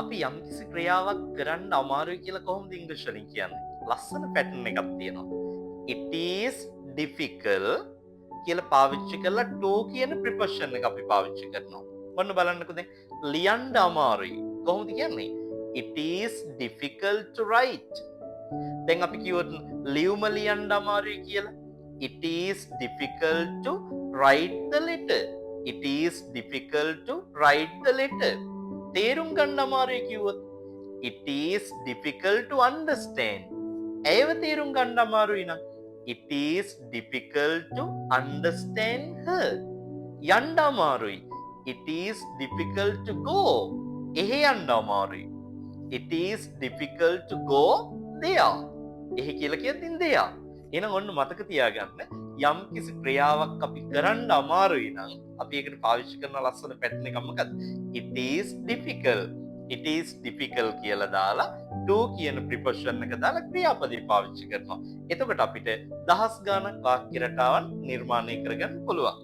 අපි යම්කිසි ක්‍රියාවක් කරන්න අමාරුයි කියලා කොහොමද ඉංග්‍රීසි වලින් කියන්නේ? ලස්සන පැටර්න් එකක් තියෙනවා. It is difficult කියලා පාවිච්චි කරලා to කියන ප්‍රිපොසිෂන් එක අපි පාවිච්චි කරනවා. ඔන්න බලන්නකෝ දැන් ලියන්න අමාරුයි. කොහොමද කියන්නේ? It is difficult to write. දැන් අපි කිව්වොත් ලියුම ලියන්න අමාරුයි කියලා. It is difficult to write the letter. It is difficult to write the letter. තේරුම් ගන්න අමාරුයි කිව්වොත් it is difficult to understand. ඒව තේරුම් ගන්න අමාරුයි නම් it is difficult to understand her. යන්න අමාරුයි. It is difficult to go. එහෙ යන්න අමාරුයි. It is difficult to go there. එහෙ කියලා කියද්දී there. එහෙනම් ඔන්න මතක තියාගන්න යම් කිසි ක්‍රියාවක් අපි කරන්න අමාරුයි නම් අපි ඒකට පාවිච්චි කරන ලස්සන පැටර්න් එක මොකක්ද? It is difficult. It is difficult කියලා දාලා to කියන ප්‍රිපොසිෂන් එක දාලා ක්‍රියාපදේ පාවිච්චි කරනවා. එතකොට අපිට දහස් ගාණක් වාක්‍ය රටාවන් නිර්මාණය කරගන්න පුළුවන්.